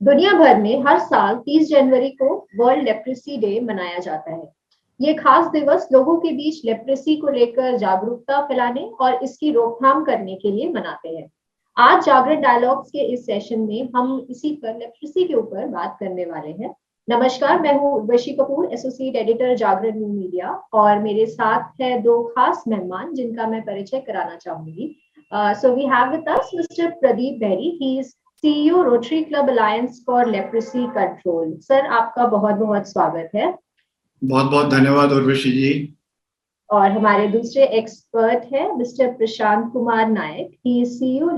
दुनिया भर में हर साल 30 जनवरी को वर्ल्ड लेप्रेसी डे मनाया जाता है। ये खास दिवस लोगों के बीच लेप्रेसी को लेकर जागरूकता फैलाने और इसकी रोकथाम करने के लिए मनाते हैं। आज जागरण डायलॉग्स के इस सेशन में हम इसी पर लेप्रेसी के ऊपर बात करने वाले हैं। नमस्कार, मैं हूँ उर्वशी कपूर, एसोसिएट एडिटर जागरण न्यू मीडिया, और मेरे साथ है दो खास मेहमान जिनका मैं परिचय कराना चाहूंगी। So we have with us Mr. Pradeep Bahri. He is CEO Rotary Club Alliance for Leprosy Control. Sir, आपका बहुत बहुत स्वागत है। बहुत बहुत धन्यवाद उर्वशी जी। और हमारे दूसरे एक्सपर्ट है mister Prashant Kumar Nayak. He is CEO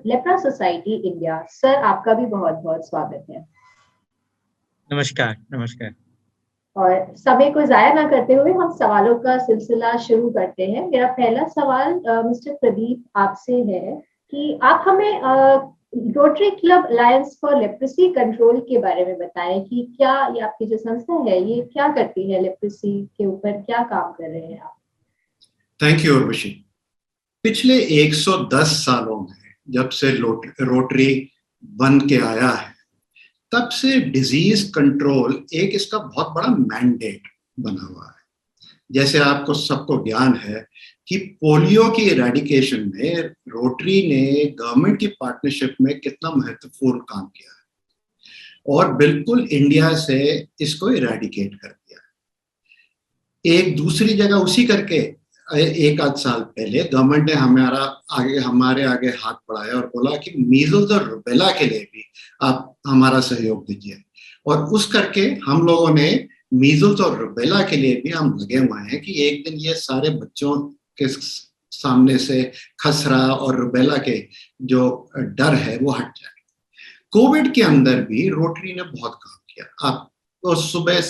Lepra society India. Sir, आपका भी बहुत बहुत स्वागत है। नमस्कार। नमस्कार। और समय को जाया ना करते हुए हम सवालों का सिलसिला शुरू करते हैं। मेरा पहला सवाल मिस्टर प्रदीप आपसे है कि आप हमें rotary club alliance for leprosy control के बारे में बताएं कि क्या ये आपकी जो संस्था है ये क्या करती है, लेप्रेसी के ऊपर क्या काम कर रहे हैं आप? Thank you Urvashi. पिछले 110 सालों में जब से रोटरी बन के आया है, तब से डिजीज कंट्रोल एक इसका बहुत बड़ा मैंडेट बना हुआ है। जैसे आपको सबको ज्ञान है कि पोलियो की इरेडिकेशन में रोटरी ने गवर्नमेंट की पार्टनरशिप में कितना महत्वपूर्ण काम किया है और बिल्कुल इंडिया से इसको इरेडिकेट कर दिया। एक दूसरी जगह उसी करके एक आध साल पहले गवर्नमेंट ने हमारे आगे हाथ बढ़ाया और बोला कि मीजल्स और रुबेला के लिए भी आप हमारा सहयोग दीजिए, और उस करके हम लोगों ने मीजल्स और रुबेला के लिए भी हम लगे हुए हैं कि एक दिन ये सारे बच्चों के सामने से खसरा और रुबेला के जो डर है वो हट जाए। कोविड के अंदर भी रोटरी ने बहुत काम किया। आप तो सुबह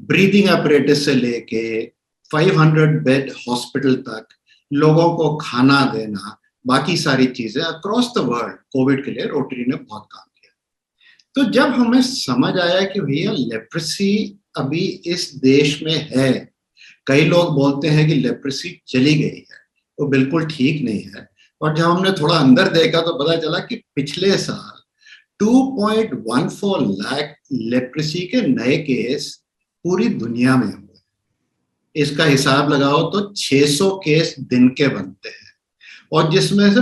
ब्रीदिंग अपरेटस से लेके 500 बेड हॉस्पिटल तक लोगों को खाना देना, बाकी सारी चीजें अक्रॉस द वर्ल्ड कोविड के लिए रोटरी ने बहुत काम किया। तो जब हमें समझ आया कि भैया लेप्रेसी अभी इस देश में है, कई लोग बोलते हैं कि लेप्रेसी चली गई है, वो बिल्कुल ठीक नहीं है। और जब हमने थोड़ा अंदर देखा तो पता चला कि पिछले साल 2.14 लाख लेप्रेसी के नए केस पूरी दुनिया में हुए। इसका हिसाब लगाओ तो 600 केस दिन के बनते हैं, और जिसमें से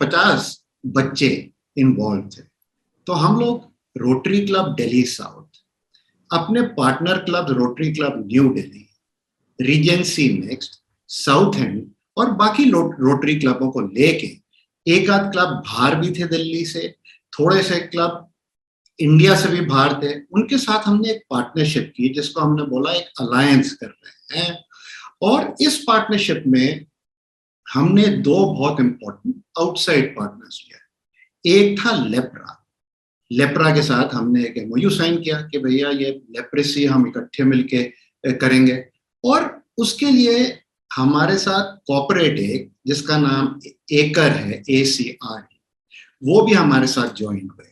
50 बच्चे इन्वॉल्व थे। तो हम लोग रोटरी क्लब दिल्ली साउथ, अपने partner club rotary club new Delhi, Regency next, south and और बाकी रोटरी क्लबों को लेके, एक आध क्लब बाहर भी थे दिल्ली से, थोड़े से क्लब इंडिया से भी बाहर थे, उनके साथ हमने एक पार्टनरशिप की जिसको हमने बोला एक अलायंस कर रहे हैं। और इस पार्टनरशिप में हमने दो बहुत इंपॉर्टेंट आउटसाइड पार्टनर्स लिया। एक था लेप्रा के साथ हमने एक MOU साइन किया कि भैया ये लेप्रेसी हम इकट्ठे मिलके करेंगे, और उसके लिए हमारे साथ कॉर्पोरेट एक जिसका नाम एकर है, ACR, वो भी हमारे साथ ज्वाइन हुए।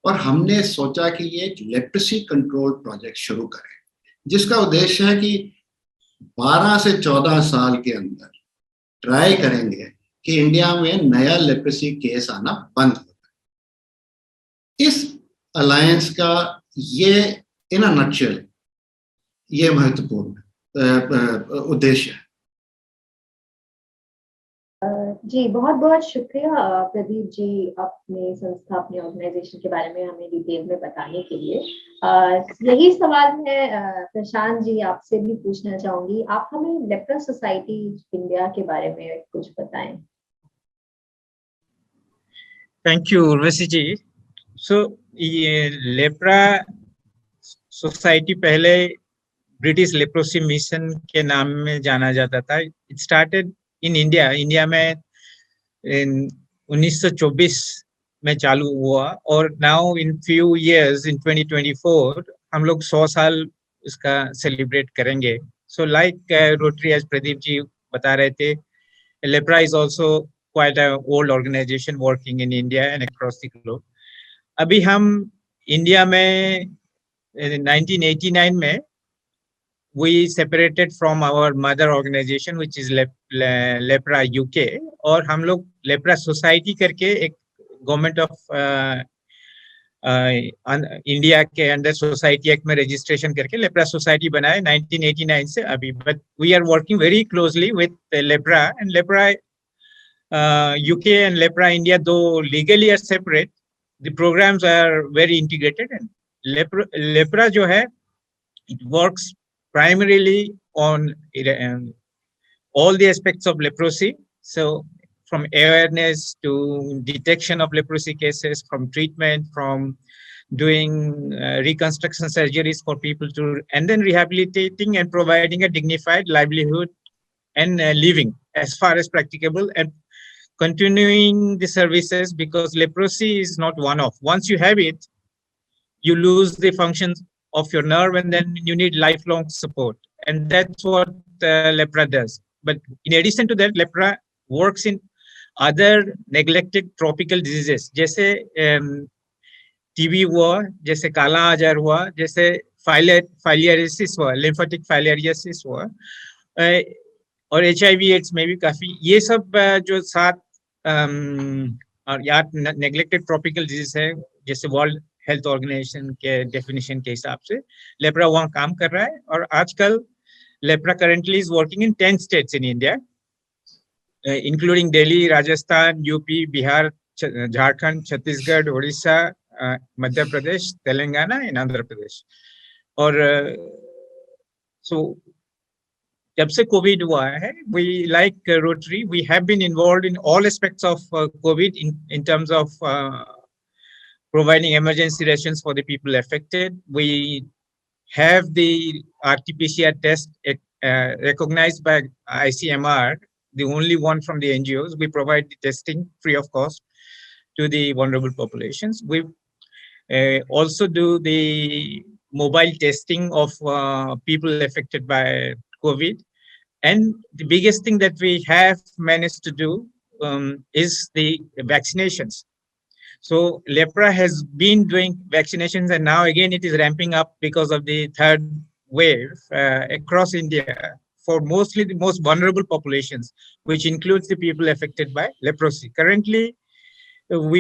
और हमने सोचा कि ये एक लेप्रेसी कंट्रोल प्रोजेक्ट शुरू करें जिसका उद्देश्य है कि 12 से 14 साल के अंदर ट्राई करेंगे कि इंडिया में नया लेप्रेसी केस आना बंद हो जाए। इस अलायंस का ये इन अ नटशेल ये महत्वपूर्ण उद्देश्य है। जी, बहुत बहुत शुक्रिया प्रदीप जी, अपने संस्था, अपने ऑर्गेनाइजेशन के बारे में हमें डिटेल में बताने के लिए। यही सवाल मैं प्रशांत जी आपसे भी पूछना चाहूंगी। आप हमें लेप्रा सोसाइटी इंडिया के बारे में कुछ बताएं। थैंक यू उर्वशी जी। सो ये लेप्रा सोसाइटी पहले ब्रिटिश लेप्रोसी मिशन के नाम में जाना जाता था। इट स्टार्टेड इन इंडिया में 1924 में चालू हुआ, और now in few years in 2024 हम लोग 100 साल इसका सेलिब्रेट करेंगे। So like Rotary, as Pradeep ji बता रहे थे, Lepra is also quite a old organization working in India and across the globe. अभी हम इंडिया में 1989 में we separated from our mother organization which is LEPRA UK, और हम लोग लेप्रा सोसाइटी करके एक गवर्नमेंट ऑफ इंडिया के अंदर सोसाइटी एक्ट में रजिस्ट्रेशन करके लेप्रा सोसाइटी बनाए 1989 से अभी. But we are working very closely with Lepra and Lepra UK and lepra India, though legally are separate, the programs are very integrated. And lepra जो है, it works primarily on all the aspects of leprosy. So from awareness to detection of leprosy cases, from treatment, from doing reconstruction surgeries for people to, and then rehabilitating and providing a dignified livelihood and living as far as practicable, and continuing the services, because leprosy is not one-off. Once you have it, you lose the functions of your nerve, and then you need lifelong support. And that's what lepra does. But in addition to that, lepra works in other neglected tropical diseases, जैसे TB हुआ, जैसे काला आजार हुआ, जैसे फाइलियरिसिस हुआ, lymphatic फाइलियरिसिस हुआ, और HIV एड्स में भी काफी, ये सब जो 7 और 8 नेग्लेक्टेड ट्रॉपिकल डिजीज है, जैसे वर्ल्ड हेल्थ ऑर्गेनाइजेशन के डेफिनेशन के हिसाब से लेप्रा वहाँ काम कर रहा है. और आजकल Lepra currently is working in 10 states in India, including Delhi, Rajasthan, UP, Bihar, Jharkhand, Chhattisgarh, Orissa, Madhya Pradesh, Telangana and Andhra Pradesh. और सो जब से कोविड हुआ है, we like Rotary, we have been involved in all aspects of COVID in terms of providing emergency rations for the people affected. We have the RT-PCR test recognized by ICMR, the only one from the NGOs. We provide the testing free of cost to the vulnerable populations. We also do the mobile testing of people affected by COVID. And the biggest thing that we have managed to do is the vaccinations. So lepra has been doing vaccinations, and now again it is ramping up because of the 3rd wave across India for mostly the most vulnerable populations, which includes the people affected by leprosy. Currently,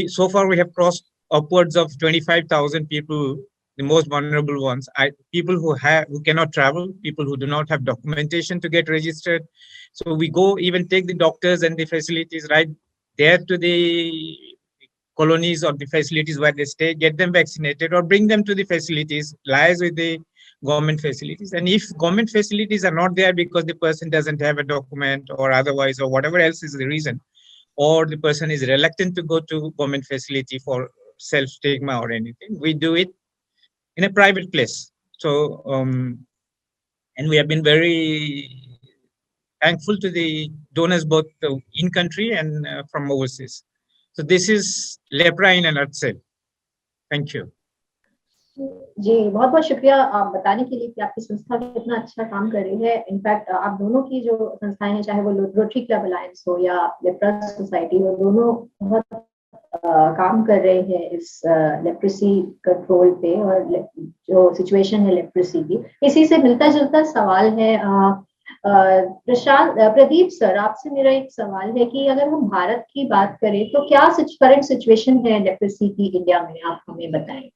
so far we have crossed upwards of 25,000 people, the most vulnerable ones, people who cannot travel, people who do not have documentation to get registered. So we go even take the doctors and the facilities right there to the colonies or the facilities where they stay, get them vaccinated, or bring them to the facilities, liaise with the government facilities. And if government facilities are not there because the person doesn't have a document or otherwise, or whatever else is the reason, or the person is reluctant to go to government facility for self-stigma or anything, we do it in a private place. So, and we have been very thankful to the donors, both in country and from overseas. So this is lepra in a nutshell. Thank you. जी, बहुत बहुत शुक्रिया आप बताने के लिए कि आपकी संस्था कितना अच्छा काम कर रही है. इनफैक्ट आप दोनों की जो संस्थाएं हैं, चाहे वो रोटरी क्लब अलायंस हो या लेप्रा सोसाइटी हो, दोनों बहुत काम कर रहे हैं इस लेप्रेसी कंट्रोल पे, और जो सिचुएशन है लेप्रेसी की. इसी से मिलता जुलता सवाल है प्रदीप सर, आपसे मेरा एक सवाल है कि अगर हम भारत की बात करें तो क्या करंट सिचुएशन है लेप्रेसी की इंडिया में, आप हमें बताएं.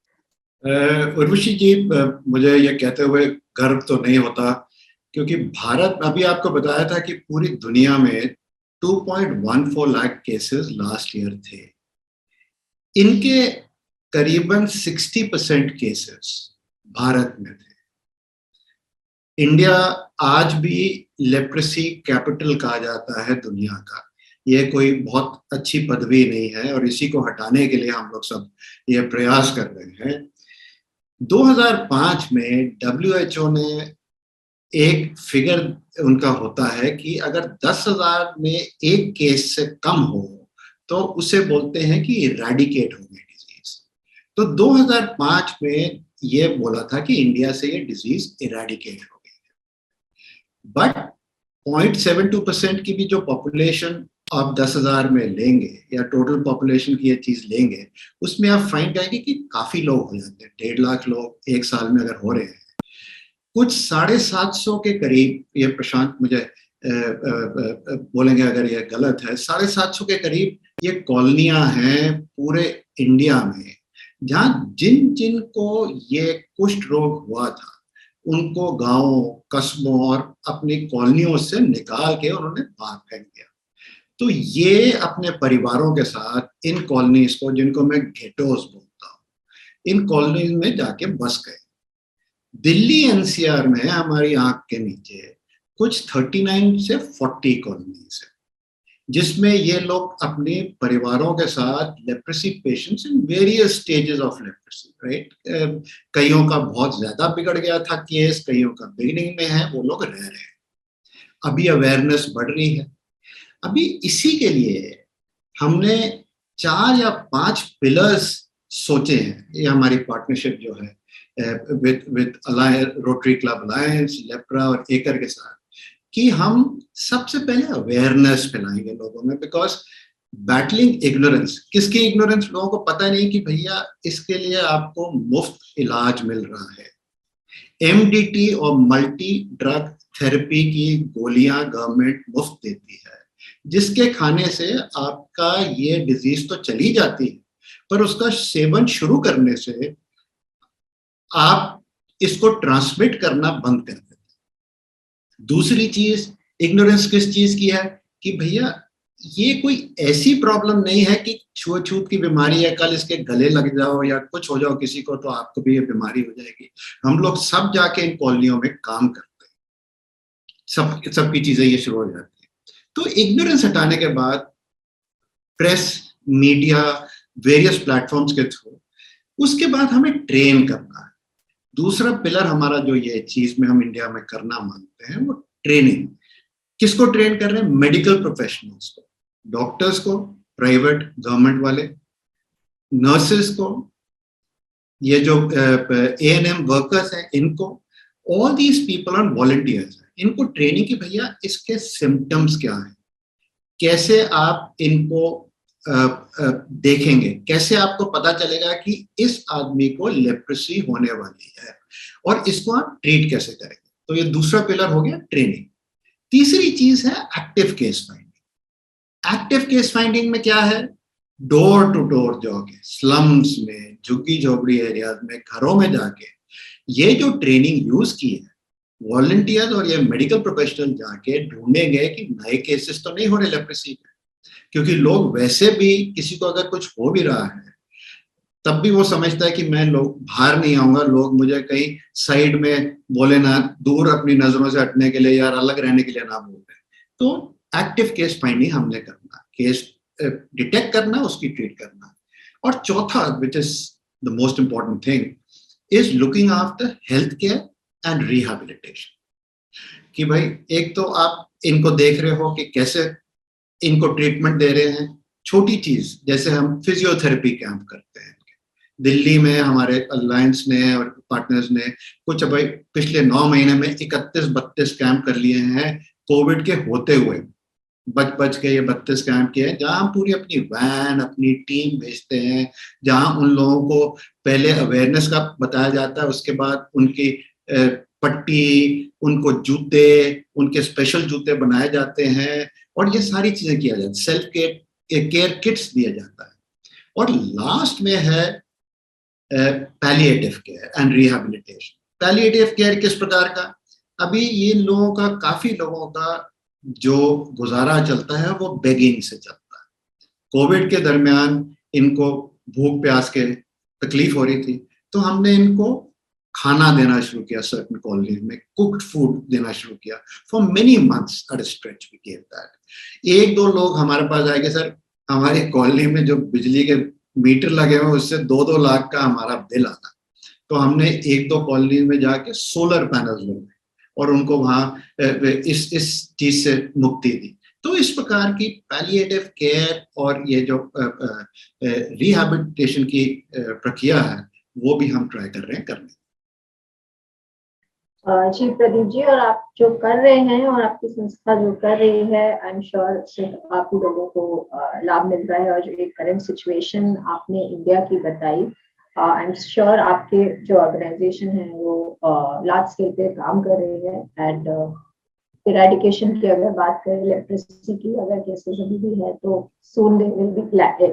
उर्वशी जी, मुझे ये कहते हुए गर्व तो नहीं होता, क्योंकि भारत, अभी आपको बताया था कि पूरी दुनिया में 2.14 लाख केसेस लास्ट ईयर थे. इनके करीबन 60% केसेस भारत में थे. इंडिया आज भी लेप्रेसी कैपिटल कहा जाता है दुनिया का. ये कोई बहुत अच्छी पदवी नहीं है, और इसी को हटाने के लिए हम लोग सब ये प्रयास कर रहे हैं. 2005 में WHO ने एक फिगर उनका होता है कि अगर 10,000 में एक केस से कम हो तो उसे बोलते हैं कि इरेडिकेट हो गई डिजीज. तो 2005 में ये बोला था कि इंडिया से ये डिजीज इरेडिकेट हो गई है. बट 0.72% की भी जो पॉपुलेशन आप 10,000 में लेंगे या टोटल पॉपुलेशन की ये चीज लेंगे, उसमें आप फाइंड करेंगे कि काफी लोग हो जाते हैं. 1.5 लाख लोग एक साल में अगर हो रहे हैं, कुछ 750 के करीब, ये प्रशांत मुझे बोलेंगे अगर ये गलत है, 750 के करीब ये कॉलोनियां हैं पूरे इंडिया में जहाँ जिन जिन को ये कुष्ठ रोग हुआ था उनको गांवों, कस्बों और अपनी कॉलोनियों से निकाल के उन्होंने बाहर फेंक दिया। तो ये अपने परिवारों के साथ इन कॉलोनीज को, जिनको मैं गेटोस बोलता हूँ, इन कॉलोनीज में जाके बस गए। दिल्ली एनसीआर में हमारी आंख के नीचे कुछ 39 से 40 कॉलोनीज है जिसमें ये लोग अपने परिवारों के साथ leprosy patients in various stages of leprosy, right, कईयों का बहुत ज्यादा बिगड़ गया था केस, कईयों का बिगिनिंग में है, वो लोग रह रहे हैं। अभी अवेयरनेस बढ़ रही है। अभी इसी के लिए हमने 4 या 5 पिलर्स सोचे हैं। ये हमारी पार्टनरशिप जो है with rotary club alliance, lepra और एकर के साथ, कि हम सबसे पहले अवेयरनेस फैलाएंगे लोगों में, बिकॉज बैटलिंग इग्नोरेंस, किसकी इग्नोरेंस, लोगों को पता नहीं कि भैया इसके लिए आपको मुफ्त इलाज मिल रहा है। एमडीटी और मल्टी ड्रग थेरेपी की गोलियां गवर्नमेंट मुफ्त देती है, जिसके खाने से आपका ये डिजीज तो चली जाती है, पर उसका सेवन शुरू करने से आप इसको ट्रांसमिट करना बंद कर देते हैं। दूसरी चीज, इग्नोरेंस किस चीज की है, कि भैया ये कोई ऐसी प्रॉब्लम नहीं है कि छुआछूत की बीमारी है, कल इसके गले लग जाओ या कुछ हो जाओ किसी को तो आपको भी ये बीमारी हो जाएगी। हम लोग सब जाके इन कॉलोनियों में काम करते हैं, सबकी चीजें ये शुरू हो जाती है। तो इग्नोरेंस हटाने के बाद प्रेस, मीडिया, वेरियस प्लेटफॉर्म्स के थ्रू, उसके बाद हमें ट्रेन करना है। दूसरा पिलर हमारा जो ये चीज में हम इंडिया में करना मानते हैं वो ट्रेनिंग। किसको ट्रेन कर रहे हैं? मेडिकल प्रोफेशनल्स को, डॉक्टर्स को, प्राइवेट गवर्नमेंट वाले, नर्सेस को, ये जो एएनएम वर्कर्स हैं इनको, all these people are volunteers हैं, इनको ट्रेनिंग की भैया इसके सिम्टम्स क्या हैं, कैसे आप इनको देखेंगे, कैसे आपको पता चलेगा कि इस आदमी को लेप्रेसी होने वाली है और इसको आप ट्रीट कैसे करेंगे। तो ये दूसरा पिलर हो गया ट्रेनिंग। तीसरी चीज है active case finding. Active case finding में क्या है? डोर टू डोर जाके, स्लम्स में, झुग्गी झोपड़ी एरियाज में, घरों में जाके ये जो ट्रेनिंग यूज की है, वॉलंटियर्स और ये मेडिकल प्रोफेशनल जाके ढूंढेंगे कि नए केसेस तो नहीं हो रहे लेप्रेसी के, क्योंकि लोग वैसे भी किसी को अगर कुछ हो भी रहा है तब भी वो समझता है कि मैं लोग बाहर नहीं आऊंगा, लोग मुझे कहीं साइड में बोले ना, दूर अपनी नजरों से हटने के लिए, यार अलग रहने के लिए ना बोल रहे। तो एक्टिव केस फाइंडिंग हमने करना, केस डिटेक्ट करना, उसकी ट्रीट करना। और चौथा, विच is the most important thing, is looking after health care and rehabilitation. कि भाई एक तो आप इनको देख रहे हो कि कैसे इनको ट्रीटमेंट दे रहे हैं, छोटी चीज जैसे हम फिजियोथेरेपी कैंप करते हैं। दिल्ली में हमारे अलायंस ने और पार्टनर्स ने कुछ भाई पिछले 9 महीने में 31-32 कैंप कर लिए हैं, कोविड के होते हुए बच के ये 32 कैंप किए, जहां हम पूरी अपनी वैन, अपनी टीम भेजते हैं, जहां उन लोगों को पहले अवेयरनेस का बताया जाता है, उसके बाद उनकी पट्टी, उनको जूते, उनके स्पेशल जूते बनाए जाते हैं और ये सारी चीजें किया जाता है, सेल्फ केयर किट्स दिया जाता है। और लास्ट में है palliative care and rehabilitation. Palliative care किस प्रकार का? अभी ये लोगों का, काफी लोगों का जो गुजारा चलता है वो बेगिंग से चलता है। कोविड के दरमियान इनको भूख प्यास के तकलीफ हो रही थी, तो हमने इनको खाना देना शुरू किया, सर्टेन कॉलोनीज में कुक्ड फूड देना शुरू किया for many months at stretch. We give that. 1-2 लोग हमारे पास आए कि सर हमारी कॉलोनी में जो बिजली के मीटर लगे हुए उससे 2-2 लाख का हमारा बिल आता। तो हमने 1-2 कॉलोनी में जाके सोलर पैनल्स लगाए और उनको वहां इस चीज से मुक्ति दी। तो इस प्रकार की पैलिएटिव केयर और ये जो रिहैबिलिटेशन की प्रक्रिया है वो भी हम ट्राई कर रहे हैं करने। जी प्रदीप जी, और आप जो कर रहे हैं और आपकी संस्था जो कर रही है, आई एम श्योर से काफी लोगों को लाभ मिल रहा है। और जो एक करंट सिचुएशन आपने इंडिया की बताई, आई एम श्योर आपके जो ऑर्गेनाइजेशन है वो लार्ज स्केल पे काम कर रही है। एंड इरेडिकेशन की अगर बात करें, लेप्रोसी की अगर केसेस अभी भी है तो सून they will be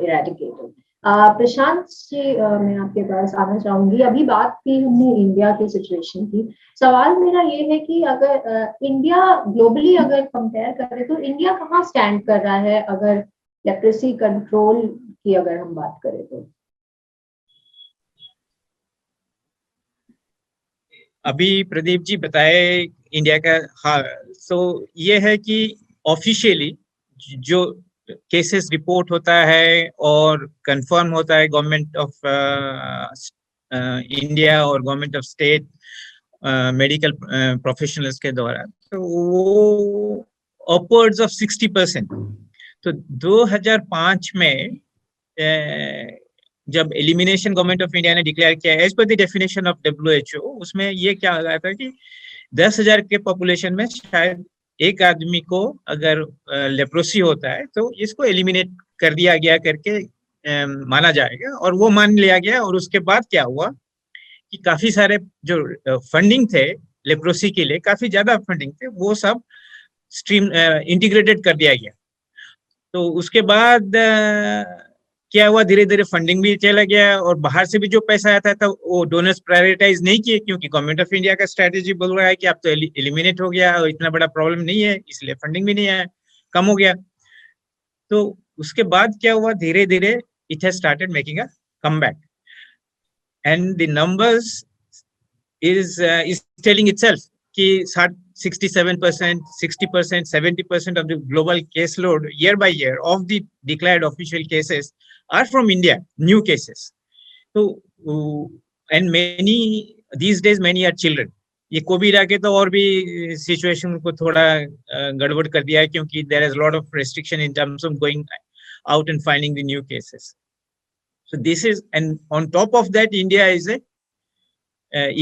eradicated. Prashant ji, मैं आपके पास आना चाहूंगी। अभी बात की हमने इंडिया के सिचुएशन की। सवाल मेरा ये है कि अगर इंडिया ग्लोबली अगर कंपेयर करें तो इंडिया कहाँ स्टैंड कर रहा है, अगर लेप्रेसी कंट्रोल की अगर हम बात करें तो? अभी प्रदीप जी बताए इंडिया का। हाँ, तो ये है कि ऑफिशियली जो केसेस रिपोर्ट होता है और कंफर्म होता है गवर्नमेंट ऑफ इंडिया और government of state medical professionals के द्वारा, तो वो अपवर्ड्स ऑफ 60%। तो 2005 में जब एलिमिनेशन गवर्नमेंट ऑफ इंडिया ने डिक्लेयर किया as per the definition of WHO, उसमें ये क्या आ गया था कि 10,000 के पॉपुलेशन में शायद एक आदमी को अगर लेप्रोसी होता है तो इसको एलिमिनेट कर दिया गया करके माना जाएगा, और वो मान लिया गया। और उसके बाद क्या हुआ कि काफी सारे जो फंडिंग थे लेप्रोसी के लिए, काफी ज्यादा फंडिंग थे, वो सब स्ट्रीम इंटीग्रेटेड कर दिया गया। तो उसके बाद क्या हुआ, धीरे धीरे फंडिंग भी चला गया, और बाहर से भी जो पैसा आता था वो डोनर्स प्रायोरिटाइज नहीं किए, क्योंकि गवर्नमेंट ऑफ इंडिया का स्ट्रेटेजी बोल रहा है कि आप तो एलिमिनेट हो गया और इतना बड़ा प्रॉब्लम नहीं है, इसलिए फंडिंग भी नहीं आया, कम हो गया। तो उसके बाद क्या हुआ, धीरे धीरे it has started making a comeback, and the numbers is telling itself कि 67%, 60%, 70% of the global caseload year by year of the declared official cases are from India, new cases. So, and many these days many are children. ये Covid आके तो और भी situation को थोड़ा गड़बड़ कर दिया है, क्योंकि there is a lot of restriction in terms of going out and finding the new cases. So this is, and on top of that, India is a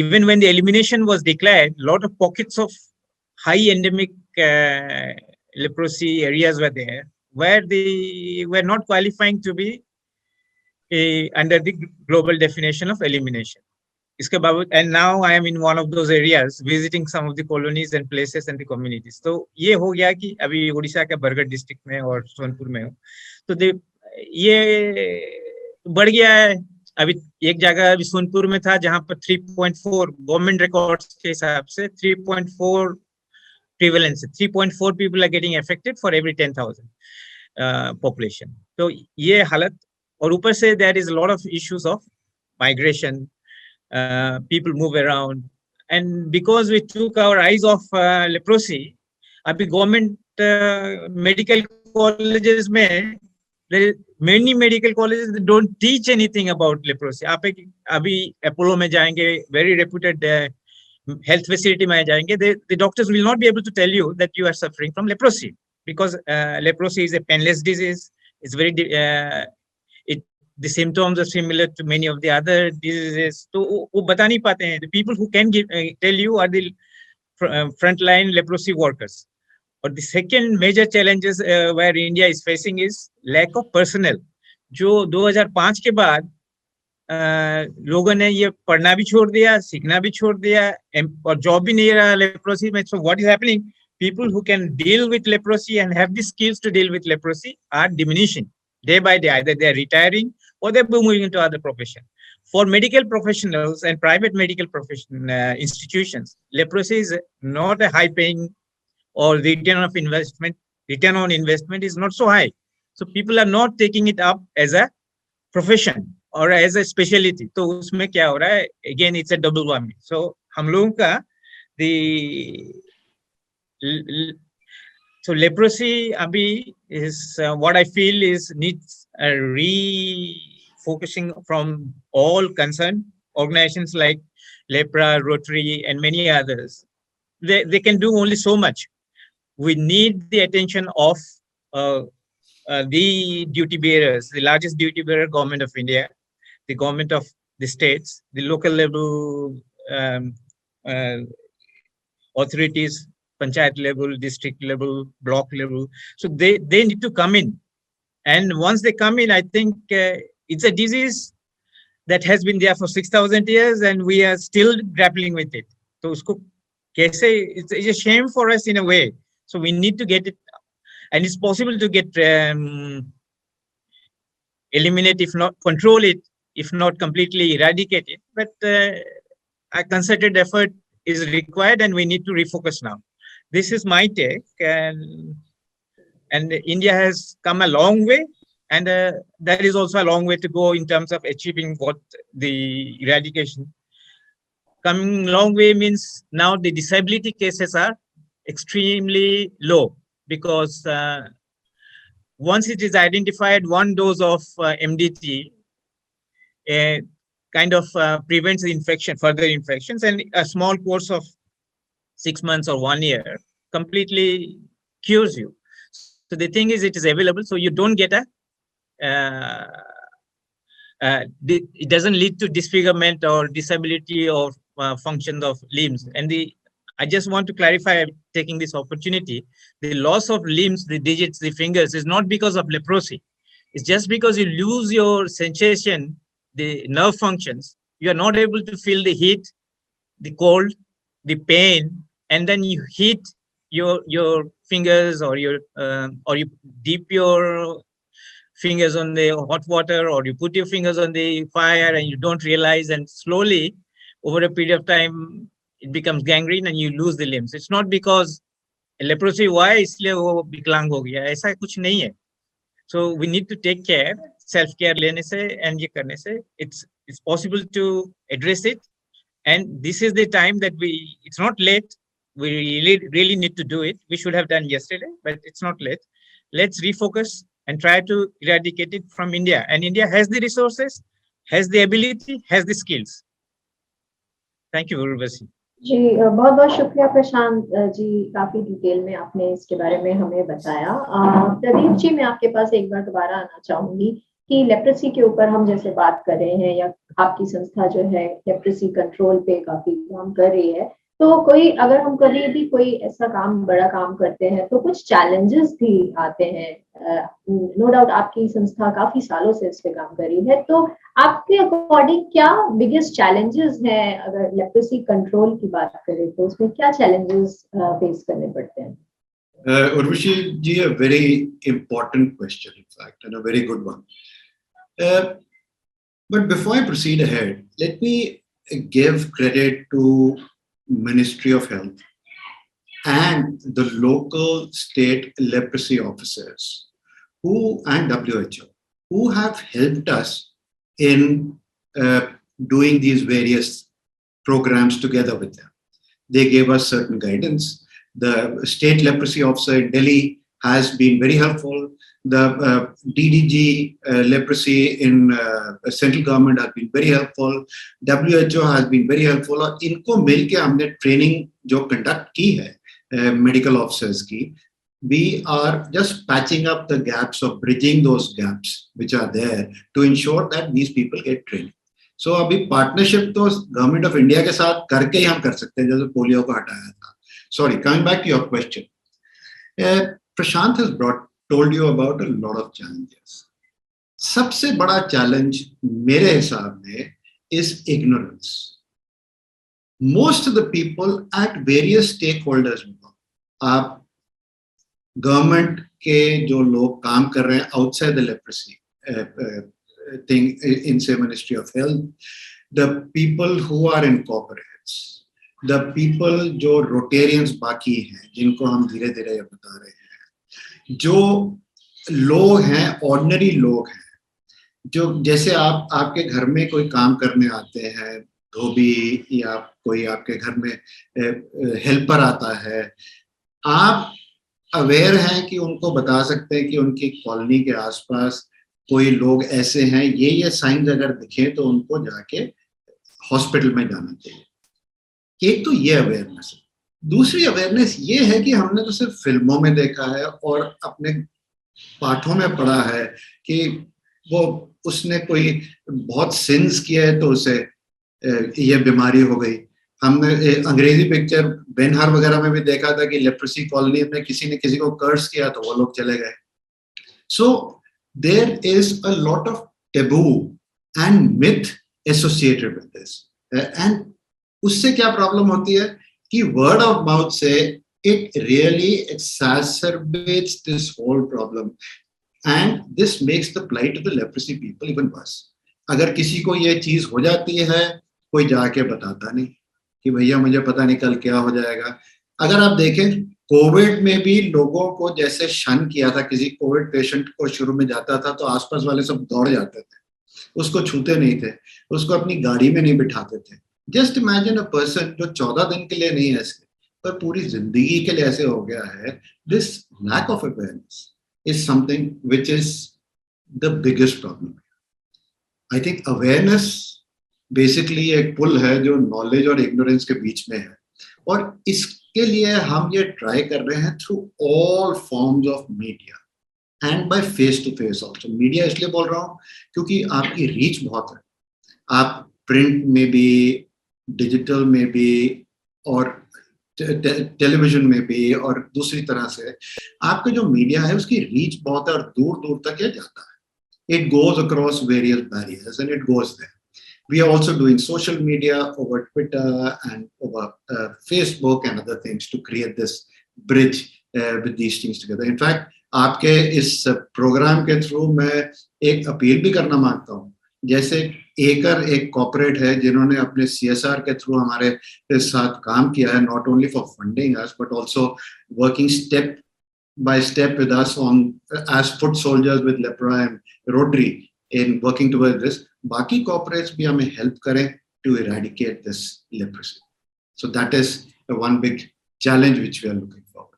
even when the elimination was declared, a lot of pockets of high endemic leprosy areas were there, where they were not qualifying to be under the global definition of elimination. And now I am in one of those areas visiting some of the colonies and places and the communities. तो ये हो गया कि अभी उड़ीसा के Bargarh district में और सोनपुर में हूँ, तो ये बढ़ गया है। अभी एक जगह अभी सोनपुर में था जहां पर 3.4 गवर्नमेंट रिकॉर्ड्स के हिसाब से 3.4 prevalence, 3.4 people are getting affected for every 10,000 population. तो ये हालत, और ऊपर से there is lot of issues of migration, people move around, and because we took our eyes off leprosy, अभी गवर्नमेंट मेडिकल कॉलेजेस में many medical colleges don't teach anything about leprosy. आप अभी अपोलो में जाएंगे, very reputed health facility में जाएंगे, the doctors will not be able to tell you that you are suffering from leprosy, because leprosy is a painless disease. It's very the symptoms are similar to many of the other diseases. तो वो बता नहीं पाते हैं. The people who can tell you are the frontline leprosy workers. Or the second major challenges where India is facing is lack of personnel. जो 2005 के बाद लोगों ने ये पढ़ना भी छोड़ दिया, सीखना भी छोड़ दिया, और जॉब भी नहीं रहा लेप्रोसी में. So what is happening? People who can deal with leprosy and have the skills to deal with leprosy are diminishing day by day. Either they are retiring or they're moving into other profession. For medical professionals and private medical profession institutions, leprosy is not a high-paying, or return on investment is not so high. So people are not taking it up as a profession or as a specialty. तो उसमें क्या हो रहा है? Again, it's a double whammy. So हम लोगों का so leprosy abhi is what I feel is needs a refocusing from all concerned organizations like LEPRA, Rotary, and many others. They can do only so much. We need the attention of the duty bearers, the largest duty bearer, government of India, the government of the states, the local level authorities, panchayat level, district level, block level. So they need to come in. And once they come in, I think it's a disease that has been there for 6,000 years and we are still grappling with it. So usko kaise, it's a shame for us in a way. So we need to get it, and it's possible to get eliminate, if not control it, if not completely eradicate it. But a concerted effort is required, and we need to refocus now. This is my take, and India has come a long way, and there is also a long way to go in terms of achieving what the eradication. Coming long way means now the disability cases are extremely low, because once it is identified, one dose of MDT kind of prevents the infection, further infections, and a small course of 6 months or 1 year completely cures you. So the thing is, it is available, so you don't get a it doesn't lead to disfigurement or disability or functions of limbs. And I just want to clarify, taking this opportunity, the loss of limbs, the digits, the fingers, is not because of leprosy. It's just because you lose your sensation, the nerve functions. You are not able to feel the heat, the cold, the pain, and then you heat your fingers, or you dip your fingers on the hot water, or you put your fingers on the fire, and you don't realize, and slowly over a period of time it becomes gangrene and you lose the limbs. It's not because leprosy हुआ है इसलिए वो विकलांग हो गया, ऐसा कुछ नहीं है. So we need to take care, self care लेने से and ये करने से it's possible to address it. And this is the time that it's not late. We really need to do it. We should have done yesterday, but it's not late. Let's refocus and try to eradicate it from India. And India has the resources, has the ability, has the skills. Thank you, Urvashi. जी बहुत बहुत शुक्रिया प्रशांत जी, काफी detail में आपने इसके बारे में हमें बताया. प्रदीप जी, मैं आपके पास एक बार दोबारा आना चाहूंगी कि लेप्रेसी के ऊपर हम जैसे बात कर रहे हैं, या आपकी संस्था जो है लेप्रेसी कंट्रोल पे काफी काम कर रही है, तो अगर हम कभी भी कोई ऐसा बड़ा काम करते हैं तो कुछ चैलेंजेस भी आते हैं. नो डाउट आपकी संस्था काफी सालों से इस पे काम कर रही है, तो आपके अकॉर्डिंग क्या बिगेस्ट चैलेंजेस हैं? अगर लेप्रेसी कंट्रोल की बात करें तो उसमें क्या चैलेंजेस फेस करने पड़ते हैं? Urvashi ji, a very important question, in fact, and a very good one. But before I proceed ahead, let me give credit to Ministry of Health and the local state leprosy officers and WHO who have helped us in doing these various programs together with them. They gave us certain guidance. The state leprosy officer in Delhi has been very helpful. The DDG leprosy in central government has been very helpful. WHO has been very helpful. और इनको मिलके हमने training जो conduct की है medical officers की, we are just patching up the gaps or bridging those gaps which are there to ensure that these people get training. So अभी partnership तो गवर्नमेंट ऑफ इंडिया के साथ करके ही हम कर सकते हैं, जैसे पोलियो को हटाया था. Sorry, coming back to your question, Prasant has told you about a lot of challenges. सबसे बड़ा चैलेंज मेरे हिसाब में is ignorance. Most of the people at various stakeholders, आप गवर्नमेंट के जो लोग काम कर रहे हैं outside the leprosy thing in say Ministry of Health, the people who are in corporates, the people जो Rotarians बाकी हैं, जिनको हम धीरे धीरे बता रहे हैं, जो लोग हैं, ऑर्डिनरी लोग हैं, जो जैसे आपके घर में कोई काम करने आते हैं, धोबी या कोई आपके घर में हेल्पर आता है, आप अवेयर हैं कि उनको बता सकते हैं कि उनकी कॉलोनी के आसपास कोई लोग ऐसे हैं, ये साइंस अगर दिखे तो उनको जाके हॉस्पिटल में जाना चाहिए. एक तो ये अवेयरनेस है. दूसरी अवेयरनेस ये है कि हमने तो सिर्फ फिल्मों में देखा है और अपने पाठों में पढ़ा है कि वो उसने कोई बहुत सिंस किया है तो उसे ये बीमारी हो गई. हमने अंग्रेजी पिक्चर बेनहर वगैरह में भी देखा था कि लेप्रोसी कॉलोनी में किसी ने किसी को कर्स किया तो वो लोग चले गए. So there is a lot of taboo and myth associated with this. And उससे क्या प्रॉब्लम होती है कि वर्ड ऑफ माउथ से it really exacerbates this whole problem. and this makes the plight of the leprosy people even worse. अगर किसी को ये चीज हो जाती है, कोई जाके बताता नहीं कि भैया मुझे पता नहीं कल क्या हो जाएगा। अगर आप देखें कोविड में भी लोगों को जैसे शन किया था, किसी कोविड पेशेंट को शुरू में जाता था तो आसपास वाले सब दौड़ जाते थे, उसको छूते नहीं थे, उसको अपनी गाड़ी में नहीं बिठाते थे। जस्ट इमेजिन अ पर्सन जो 14 दिन के लिए नहीं ऐसे पर पूरी जिंदगी के लिए ऐसे हो गया है। This lack of awareness is something which is the biggest problem. I think awareness basically एक पुल है जो नॉलेज और इग्नोरेंस के बीच में है, और इसके लिए हम ये ट्राई कर रहे हैं through all forms of media and by face to face also. Media इसलिए बोल रहा हूँ क्योंकि आपकी रीच बहुत है, आप प्रिंट में भी, डिजिटल में भी, और टेलीविजन में भी, और दूसरी तरह से आपका जो मीडिया है उसकी रीच बहुत है और दूर दूर तक ये जाता है। It goes across various barriers and it goes there. We are also doing social media over Twitter and over Facebook and other things to create this bridge with these things together. In fact, आपके इस programme के through मैं एक appeal भी करना मांगता हूँ। जैसे एक कॉर्पोरेट है जिन्होंने अपने CSR के थ्रू हमारे साथ काम किया है, not only for funding us but also working step by step with us on as foot soldiers with LEPRA and Rotary in working towards this. बाकी corporates भी हमें help करें to eradicate this leprosy. So that is one big challenge which we are looking forward.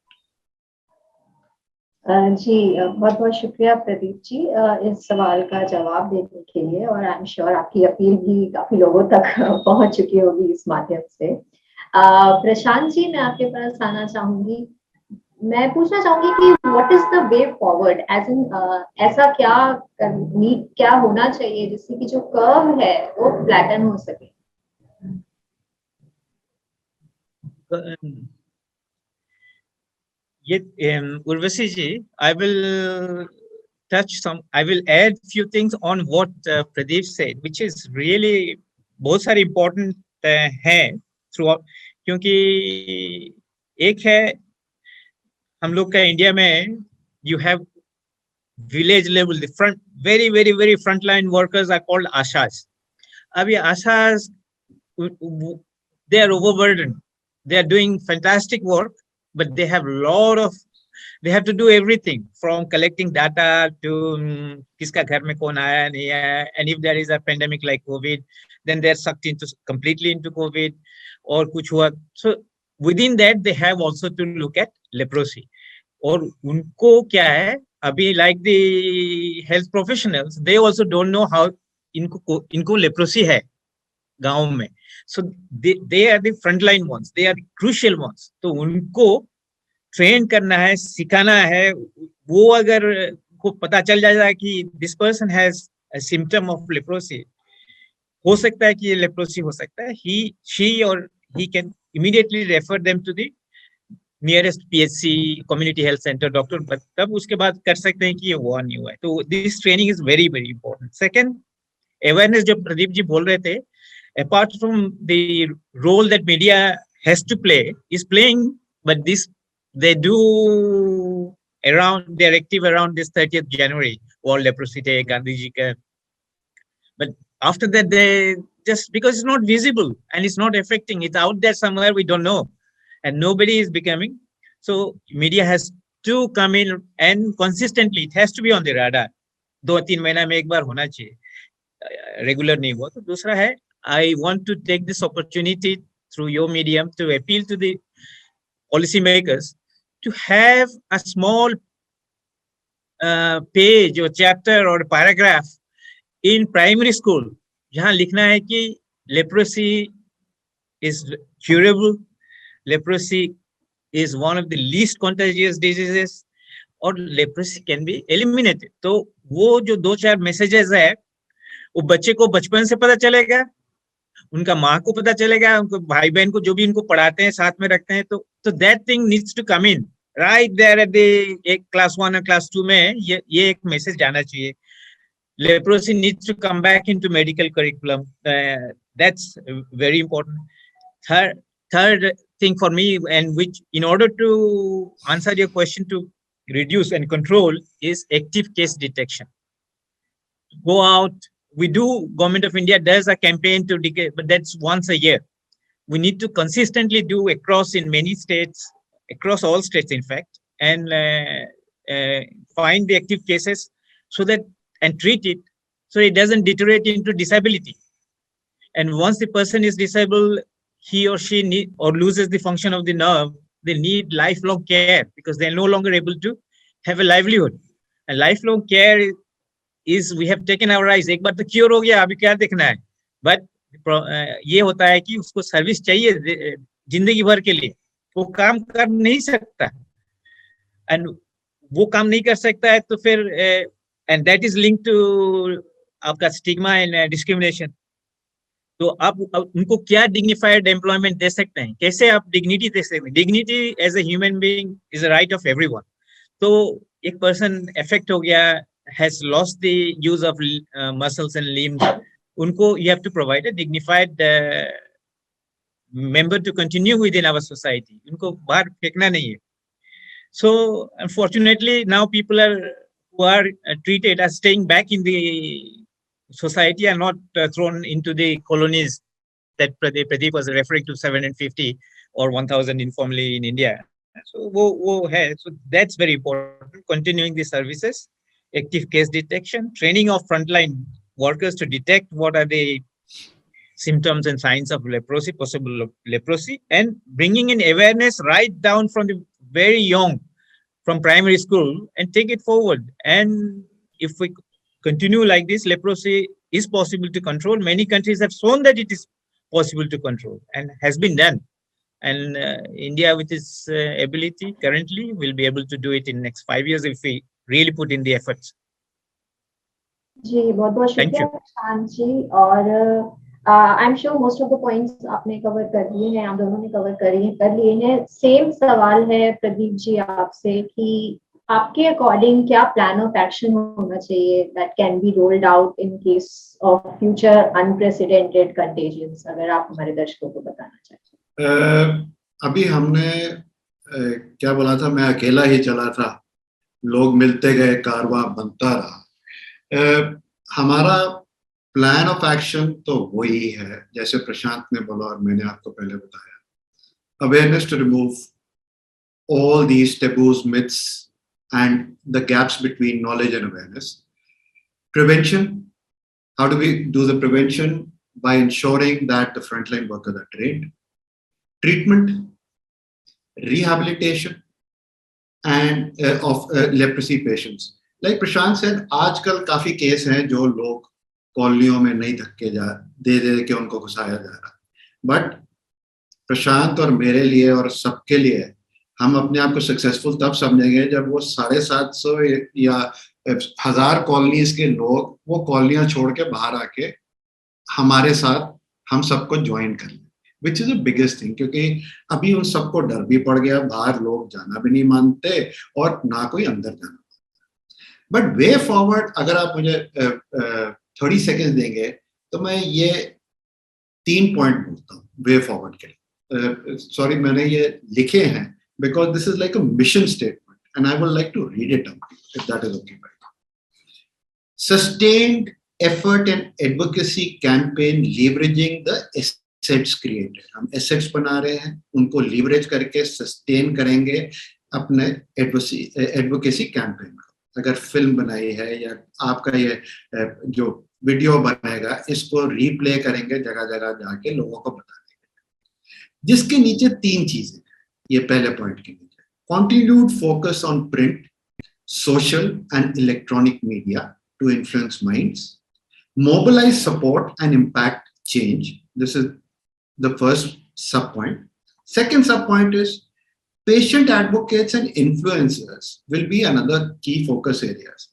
जी बहुत बहुत शुक्रिया प्रदीप जी इस सवाल का जवाब देने के लिए, और आई एम श्योर आपकी अपील भी काफी लोगों तक पहुंच चुकी होगी इस माध्यम से। प्रशांत जी, मैं आपके पास आना चाहूंगी। मैं पूछना चाहूंगी कि what is the way forward, as in ऐसा क्या होना चाहिए जिससे कि जो कर्व है वो फ्लैटन हो सके? Urvashi ji, I will add few things on what Pradeep said, which is really बहुत सारे important है throughout, क्योंकि एक है हम लोग का इंडिया में you have village level, the front very frontline workers are called ashas. अब ये ashas they are overburdened, they are doing fantastic work, but they have to do everything from collecting data to kiska ghar mein kaun aaya nahi aaya, and if there is a pandemic like COVID, then they are sucked completely into COVID or kuch hua. So within that they have also to look at leprosy. और उनको क्या है अभी, like the health professionals, they also don't know how इनको leprosy है गांव में. So they are the frontline ones, they are the crucial ones. तो उनको ट्रेन करना है, सिखाना है. वो अगर को पता चल जाएगा कि this person has a symptom of leprosy, हो सकता है कि ये leprosy हो सकता है, she or he can immediately refer them to the nearest PHC, community health center doctor, but तब उसके बाद कर सकते हैं कि ये हुआ नहीं हुआ है. तो this training is very important. Second, awareness जो प्रदीप जी बोल रहे थे, apart from the role that media has to play, is playing, but this they do around, they're active around this 30th January, World Leprosy Day, Gandhi ji ka. But after that, they just, because it's not visible and it's not affecting, it's out there somewhere, we don't know, and nobody is becoming. So media has to come in and consistently, it has to be on the radar. 2-3 महीना में एक बार होना चाहिए, regular नहीं हुआ. तो दूसरा है, I want to take this opportunity through your medium to appeal to the policy makers to have a small page or chapter or paragraph in primary school जहाँ लिखना है कि leprosy is curable, leprosy is one of the least contagious diseases, और leprosy can be eliminated. तो वो जो 2-4 messages है, वो बच्चे को बचपन से पता चलेगा, उनका माँ को पता चलेगा, उनको भाई बहन को जो भी इनको पढ़ाते हैं साथ में रखते हैं, तो that thing needs to come in right there at the class 1 और class 2 में ये एक मैसेज जाना चाहिए. Leprosy needs to come back into medical curriculum. That's very important. Third thing for me, and which in order to answer your question to reduce and control is active case detection. Go out. We do, Government of India does a campaign to decay, but that's once a year. We need to consistently do across in many states, across all states, in fact, and find the active cases so that and treat it so it doesn't deteriorate into disability. And once the person is disabled, he or she need or loses the function of the nerve, they need lifelong care because they're no longer able to have a livelihood. And lifelong care is we have taken our eyes. एक बार तो cure हो गया, अभी क्या देखना है? But ये होता है कि उसको सर्विस चाहिए जिंदगी भर के लिए. वो काम कर नहीं सकता. And वो काम नहीं कर सकता है तो फिर and that is linked to आपका stigma and discrimination. तो आप उनको क्या dignified employment दे सकते हैं? कैसे आप dignity दे सकते हैं? Dignity as a human being is a right of everyone. तो एक person affect हो गया, has lost the use of muscles and limbs, unko you have to provide a dignified member to continue within our society. Unko bahar fekna nahi hai. So unfortunately now people who are treated as staying back in the society are not thrown into the colonies that Pradeep was referring to, 750 or 1000 informally in India. So that's very important. Continuing the services, active case detection, training of frontline workers to detect what are the symptoms and signs of leprosy, possible leprosy, and bringing in awareness right down from the very young, from primary school, and take it forward. And if we continue like this, leprosy is possible to control. Many countries have shown that it is possible to control and has been done. And India, with its ability currently, will be able to do it in next 5 years if we really put in the efforts. जी बहुत बहुत शुक्रिया प्रशांत जी. और I am sure most of the points आपने cover कर लिए हैं, आप दोनों ने कवर कर लिए हैं. सेम सवाल है प्रदीप जी आपसे कि आपके अकॉर्डिंग क्या प्लान ऑफ एक्शन होना चाहिए that can be rolled out in case of future unprecedented contagions, अगर आप हमारे दर्शकों को बताना चाहें. अभी हमने क्या बोला था, मैं अकेला ही चला था, लोग मिलते गए, कारवां बनता रहा. हमारा प्लान ऑफ एक्शन तो वही है जैसे प्रशांत ने बोला और मैंने आपको पहले बताया. Awareness to remove all these tabus, myths and the gaps between knowledge and awareness. Prevention, how do we do the prevention? By ensuring that the frontline workers are trained. Treatment, rehabilitation and of leprosy patients. Like Prashant said, आजकल काफी case हैं जो लोग कॉलोनियों में नहीं धक्के दे के उनको घुसाया जा रहा. बट प्रशांत और मेरे लिए और सबके लिए हम अपने आप को सक्सेसफुल तब समझेंगे जब वो 750 या 1000 कॉलोनीज के लोग वो कॉलोनियां छोड़ के बाहर आके हमारे साथ हम सबको ज्वाइन कर लें, विच इज द बिगेस्ट थिंग. क्योंकि अभी उन सबको डर भी पड़ गया, बाहर लोग जाना भी नहीं मानते और ना कोई अंदर जाना. बट वे फॉरवर्ड, अगर आप मुझे 30 सेकेंड देंगे तो मैं ये 3 पॉइंट बोलता हूँ वे फॉरवर्ड के लिए. सॉरी, मैंने ये लिखे हैं because this is like a mission statement and I would like to read it out if that is okay. Sustained effort and advocacy campaign leveraging the assets created. हम assets बना रहे हैं, उनको leverage करके sustain करेंगे अपने advocacy campaign को. अगर फिल्म बनाई है या आपका ये जो वीडियो बनेगा, इसको replay करेंगे जगह जगह जाके लोगों को बताने, जिसके नीचे 3 चीजें. ये पहले पॉइंट के नीचे continued focus on print, social and electronic media to influence minds, mobilize support and impact change. This is the first sub point. Second sub point is patient advocates and influencers will be another key focus areas.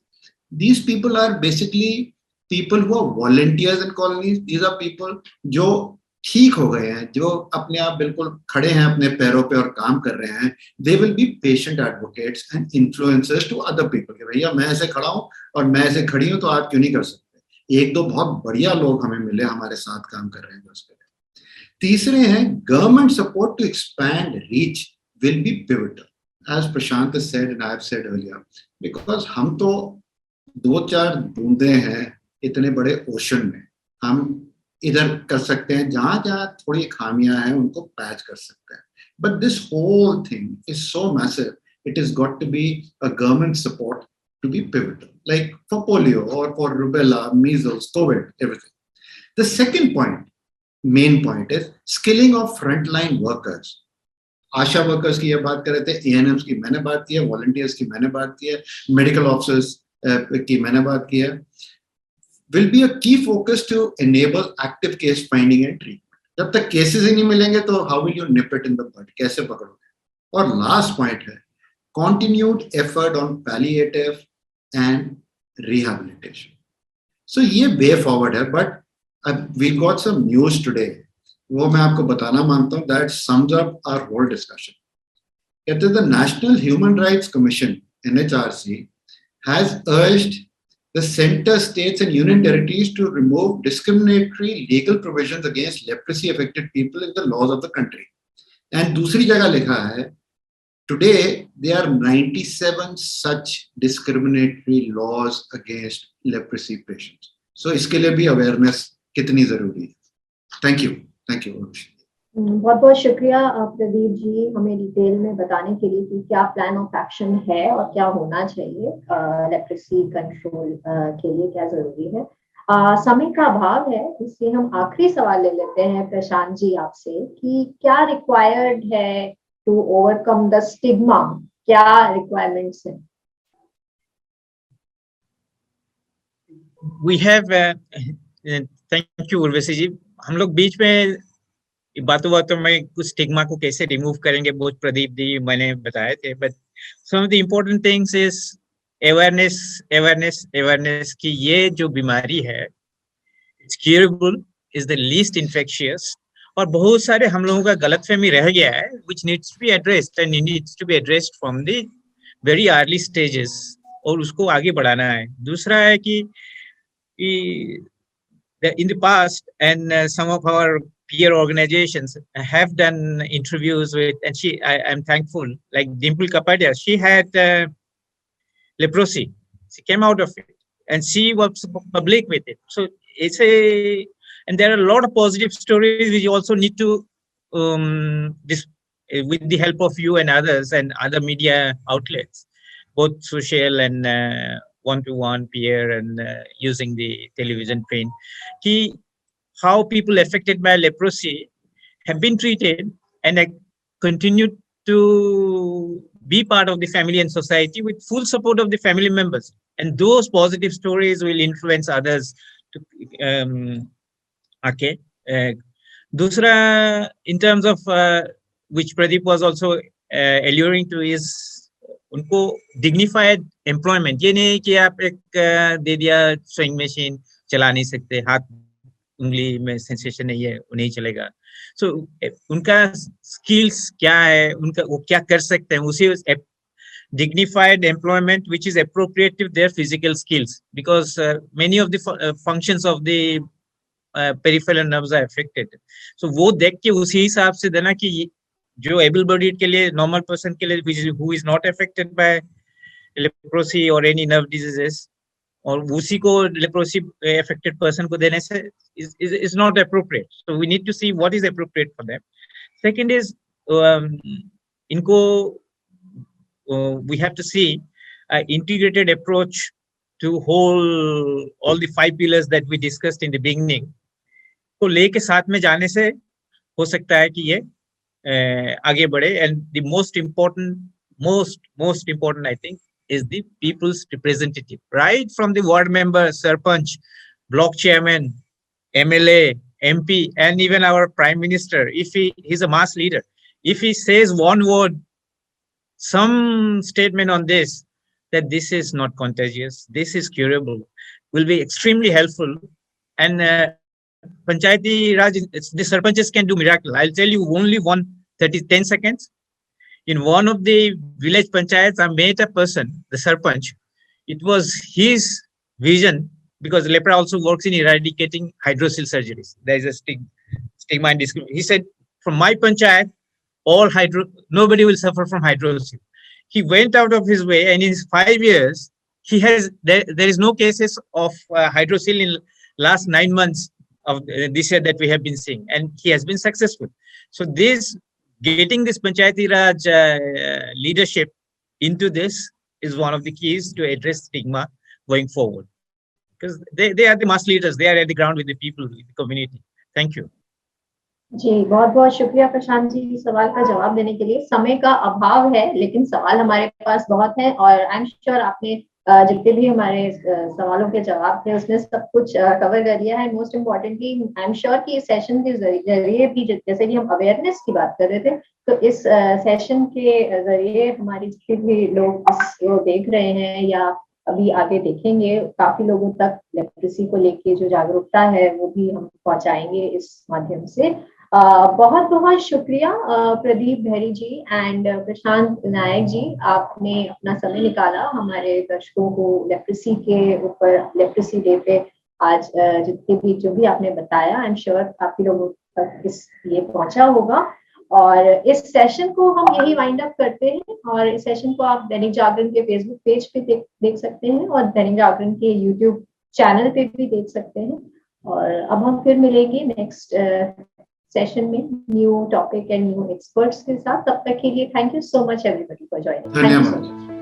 These people are basically people who are volunteers in colonies. These are people जो ठीक हो गए हैं, जो अपने आप बिल्कुल खड़े हैं अपने पैरों पे और काम कर रहे हैं. They will be patient advocates and influencers to other people. कि भैया मैं ऐसे खड़ा हूँ और मैं ऐसे खड़ी हूँ तो आप क्यों नहीं कर सकते. 1-2 बहुत बढ़िया लोग हमें मिले, हमारे साथ काम कर रहे हैं उसके लिए. तीसरे हैं government support to expand reach will be pivotal. as Prashant has said and I have said earlier, because हम तो दो चार बूंदे हैं इतने बड़े ओशन में, हम इधर कर सकते हैं, जहां जहां थोड़ी खामियां हैं उनको पैच कर सकते हैं. But this whole thing is so massive, it has got to be a government support to be pivotal, like for polio or for rubella, measles, COVID, everything. The second point, main point, is skilling of frontline workers. Asha workers की ये बात कर रहे थे, एएनएम्स की मैंने बात की है, वॉलंटियर्स की मैंने बात की है, मेडिकल ऑफिसर्स की मैंने बात की है. Will be a key focus to enable active case finding and treatment. जब तक केसेस ही नहीं मिलेंगे तो how will you nip it in the bud, कैसे पकड़ोगे. और लास्ट पॉइंट है continued effort on palliative and rehabilitation. So ये way forward है, but we got some news today. वो मैं आपको बताना मांगता हूँ, that sums up our whole discussion. कहते हैं the National Human Rights Commission (NHRC) has urged the center, states and union territories to remove discriminatory legal provisions against leprosy affected people in the laws of the country. And दूसरी जगह लिखा है, today there are 97 such discriminatory laws against leprosy patients. So इसके लिए भी awareness कितनी जरूरी है. Thank you. Thank you. बहुत बहुत शुक्रिया प्रदीप जी हमें डिटेल में बताने के लिए कि क्या प्लान ऑफ एक्शन है और क्या होना चाहिए लेप्रेसी कंट्रोल के लिए, क्या जरूरी है. समय का अभाव है, इसलिए हम आखिरी सवाल ले लेते हैं प्रशांत जी आपसे कि क्या रिक्वायर्ड है टू ओवरकम द स्टिग्मा, क्या रिक्वायरमेंट्स हैं. We have thank you Urvashi ji. हम लोग बीच में बातों में कुछ स्टिग्मा को कैसे रिमूव करेंगे बहुत प्रदीप जी मैंने बताए थे, but some of the important things is awareness कि ये जो बीमारी है it's curable, is the least infectious, और बहुत सारे हम लोगों का गलतफहमी रह गया है which needs to be addressed and needs to be addressed from the very early stages, और उसको आगे बढ़ाना है. दूसरा है कि in the past and some of our peer organizations have done interviews with, and I'm thankful, like Dimple Kapadia, she had leprosy, she came out of it and she was public with it. So it's and there are a lot of positive stories which you also need to with the help of you and others and other media outlets, both social and one-to-one peer and using the television print, how people affected by leprosy have been treated and continue to be part of the family and society with full support of the family members. And those positive stories will influence others to okay. Dusra, in terms of which Pradeep was also alluring to, is उनको dignified employment. ये नहीं कि आप एक दे दिया swing machine चला नहीं सकते, हाथ उंगली में sensation नहीं है वो नहीं चलेगा. So उनका skills क्या है, उनका वो क्या कर सकते हैं, उसी dignified employment which is appropriate to their physical skills, because many of the functions of the peripheral nerves are affected. So वो देख के उसी हिसाब से देना कि जो able bodied के लिए, normal person के लिए who is not affected by leprosy or any nerve diseases, और उसी को leprosy affected person को देने से is not appropriate. So we need to see what is appropriate for them. Second is इनको we have to see an integrated approach to all the 5 pillars that we discussed in the beginning. को लेके साथ में जाने से हो सकता है कि ये आगे बढ़े. And the most important I think is the people's representative, right from the ward member, sarpanch, block chairman, MLA, MP, and even our prime minister. If he's a mass leader, if he says one word, some statement on this, that this is not contagious, this is curable, will be extremely helpful. And Panchayati Raj, the sarpanches can do miracle. I'll tell you only 10 seconds. In one of the village panchayats, I met a person, the sarpanch. It was his vision, because lepra also works in eradicating hydrocele surgeries. There is a stigma and discrimination. He said, from my panchayat, nobody will suffer from hydrocele. he went out of his way, and in 5 years, there is no cases of hydrocele in last 9 months of this year that we have been seeing, and he has been successful. So getting this Panchayati Raj leadership into this is one of the keys to address stigma going forward, because they are the mass leaders, they are at the ground with the people, with the community. Thank you. जी बहुत बहुत शुक्रिया प्रशांत जी सवाल का जवाब देने के लिए। समय का अभाव है लेकिन सवाल हमारे पास बहुत है, और आई एम श्योर आपने जितने भी हमारे सवालों के जवाब थे उसमें सब कुछ कवर कर लिया है। Most importantly I am sure कि इस सेशन के जरिए भी, जैसे कि हम अवेयरनेस की बात कर रहे थे, तो इस सेशन के जरिए हमारे जितने भी लोग इसको देख रहे हैं या अभी आगे देखेंगे, काफी लोगों तक लेप्रोसी को लेके जो जागरूकता है वो भी हम पहुंचाएंगे इस माध्यम से। बहुत बहुत शुक्रिया प्रदीप बहरी जी एंड प्रशांत नायक जी, आपने अपना समय निकाला हमारे दर्शकों को लेप्रोसी के ऊपर, लेप्रोसी डे पे आज जितने भी जो भी आपने बताया, आई एम श्योर काफी लोगों तक इस ये पहुंचा होगा। और इस सेशन को हम यही वाइंड अप करते हैं, और इस सेशन को आप दैनिक जागरण के फेसबुक पेज पे देख सकते हैं और दैनिक जागरण के यूट्यूब चैनल पे भी देख सकते हैं। और अब हम फिर मिलेंगे नेक्स्ट सेशन में new topic and new experts के साथ। तब तक के लिए thank you so much everybody for joining. धन्यवाद।